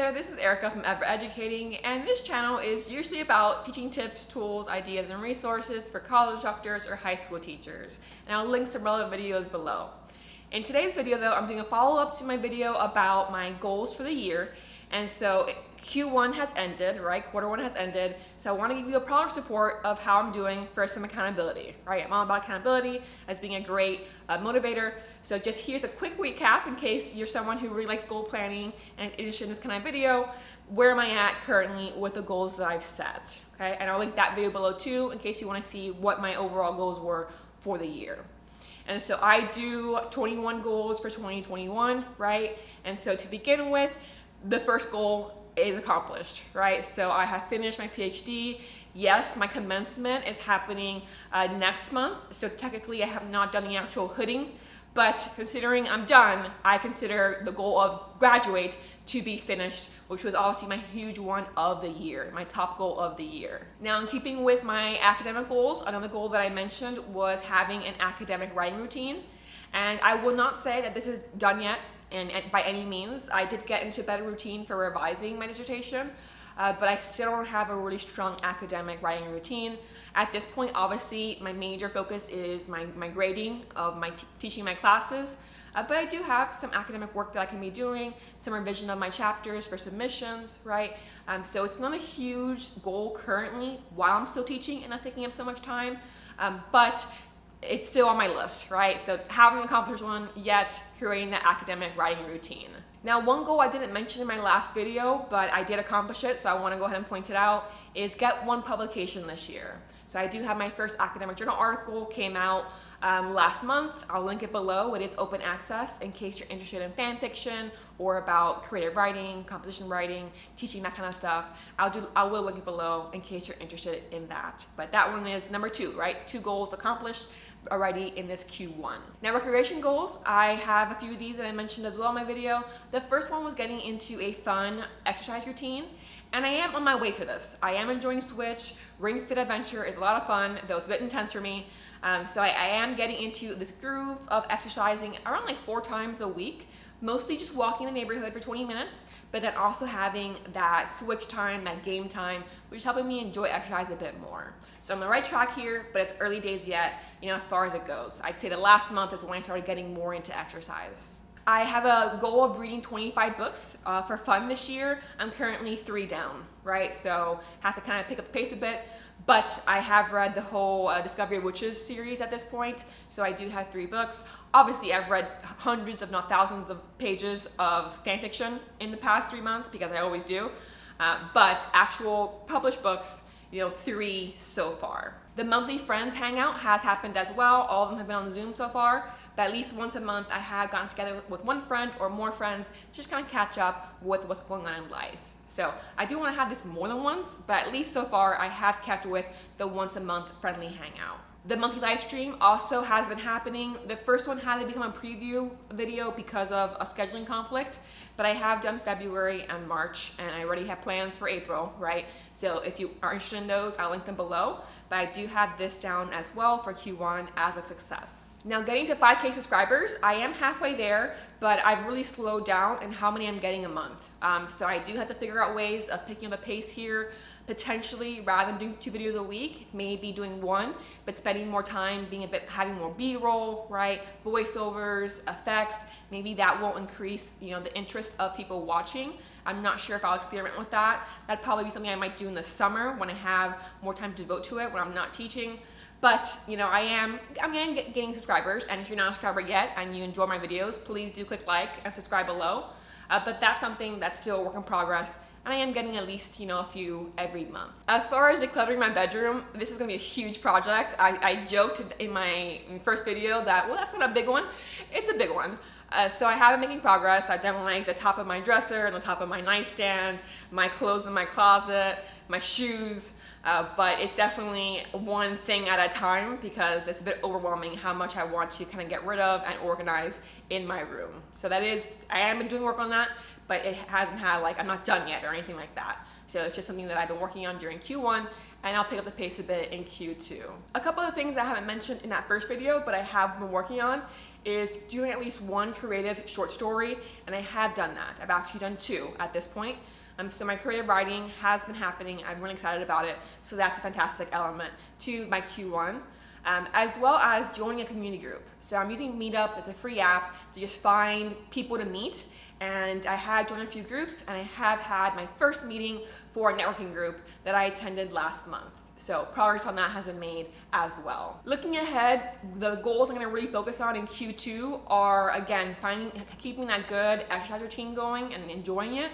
there, this is Erica from Ever Educating, and this channel is usually about teaching tips, tools, ideas, and resources for college instructors or high school teachers. And I'll link some relevant videos below. In today's video though, I'm doing a follow-up to my video about my goals for the year. And so Q1 has ended, right? Quarter one has ended. So I want to give you a progress report of how I'm doing for some accountability, right? I'm all about accountability as being a great motivator. So just here's a quick recap in case you're someone who really likes goal planning and interested in this kind of video. Where am I at currently with the goals that I've set, okay? And I'll link that video below too in case you want to see what my overall goals were for the year. And so I do 21 goals for 2021, right? And so to begin with, the first goal is accomplished, right? So I have finished my PhD. Yes, my commencement is happening next month. So technically I have not done the actual hooding, but considering I'm done, I consider the goal of graduate to be finished, which was obviously my huge one of the year, my top goal of the year. Now in keeping with my academic goals, another goal that I mentioned was having an academic writing routine. And I will not say that this is done yet. And by any means, I did get into a better routine for revising my dissertation, but I still don't have a really strong academic writing routine. At this point, obviously, my major focus is my grading of my teaching my classes, but I do have some academic work that I can be doing, some revision of my chapters for submissions, right? So it's not a huge goal currently while I'm still teaching and that's taking up so much time, but it's still on my list, right? So haven't accomplished one yet, creating that academic writing routine. Now, one goal I didn't mention in my last video, but I did accomplish it, so I want to go ahead and point it out, is get one publication this year. So I do have my first academic journal article, came out last month. I'll link it below. It is open access in case you're interested in fan fiction or about creative writing, composition writing, teaching, that kind of stuff. I will link it below in case you're interested in that. But that one is number 2, right? 2 goals accomplished already in this Q1. Now, recreation goals, I have a few of these that I mentioned as well in my video. The first one was getting into a fun exercise routine. And I am on my way for this. I am enjoying Switch. Ring Fit Adventure is a lot of fun, though it's a bit intense for me. So I am getting into this groove of exercising around like 4 times a week, mostly just walking the neighborhood for 20 minutes, but then also having that Switch time, that game time, which is helping me enjoy exercise a bit more. So I'm on the right track here, but it's early days yet, as far as it goes. I'd say the last month is when I started getting more into exercise. I have a goal of reading 25 books for fun this year. I'm currently 3 down, right? So have to kind of pick up the pace a bit, but I have read the whole Discovery of Witches series at this point, so I do have 3 books. Obviously, I've read hundreds, if not thousands of pages of fan fiction in the past 3 months, because I always do, but actual published books, 3 so far. The monthly Friends Hangout has happened as well. All of them have been on Zoom so far, but at least once a month I have gotten together with one friend or more friends, just kind of catch up with what's going on in life. So I do want to have this more than once, but at least so far I have kept with the once a month friendly hangout. The monthly live stream also has been happening. The first one had to become a preview video because of a scheduling conflict, but I have done February and March, and I already have plans for April, right? So if you are interested in those, I'll link them below, but I do have this down as well for Q1 as a success. Now, getting to 5K subscribers, I am halfway there, but I've really slowed down in how many I'm getting a month. So I do have to figure out ways of picking up the pace here. Potentially, rather than doing 2 videos a week, maybe doing 1, but spending more time having more B-roll, right? Voiceovers, effects, maybe that will increase, the interest of people watching. I'm not sure if I'll experiment with that. That'd probably be something I might do in the summer when I have more time to devote to it, when I'm not teaching. But, I'm getting subscribers, and if you're not a subscriber yet and you enjoy my videos, please do click like and subscribe below. But that's something that's still a work in progress, and I am getting at least, a few every month. As far as decluttering my bedroom, this is gonna be a huge project. I joked in my first video that, well, that's not a big one. It's a big one. So I have been making progress. I've done like the top of my dresser and the top of my nightstand, my clothes in my closet, my shoes, but it's definitely one thing at a time because it's a bit overwhelming how much I want to kind of get rid of and organize in my room. So I am been doing work on that, but it hasn't had I'm not done yet or anything like that. So it's just something that I've been working on during Q1, and I'll pick up the pace a bit in Q2. A couple of things I haven't mentioned in that first video, but I have been working on, is doing at least one creative short story, and I have done that. I've actually done 2 at this point. So my creative writing has been happening. I'm really excited about it. So that's a fantastic element to my Q1. As well as joining a community group. So I'm using Meetup. It's a free app to just find people to meet. And I have joined a few groups, and I have had my first meeting for a networking group that I attended last month. So progress on that has been made as well. Looking ahead, the goals I'm gonna really focus on in Q2 are, again, keeping that good exercise routine going and enjoying it.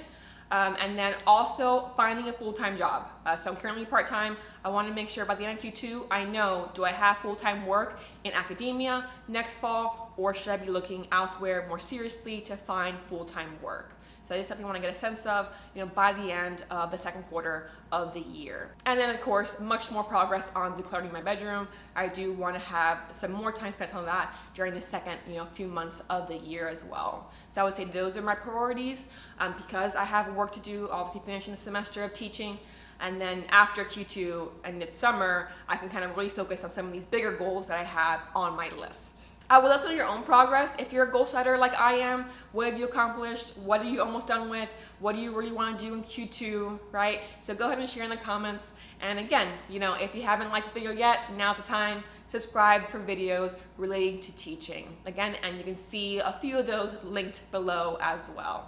And then also finding a full-time job. So I'm currently part-time. I want to make sure by the end of Q2, I know, do I have full-time work in academia next fall, or should I be looking elsewhere more seriously to find full-time work? So that is something I want to get a sense of, by the end of the second quarter of the year. And then of course, much more progress on decluttering my bedroom. I do want to have some more time spent on that during the second, few months of the year as well. So I would say those are my priorities because I have work to do, obviously finishing the semester of teaching. And then after Q2 and midsummer, I can kind of really focus on some of these bigger goals that I have on my list. I would love to know your own progress. If you're a goal setter like I am, what have you accomplished? What are you almost done with? What do you really want to do in Q2, right? So go ahead and share in the comments. And again, if you haven't liked this video yet, now's the time. Subscribe for videos relating to teaching. Again, and you can see a few of those linked below as well.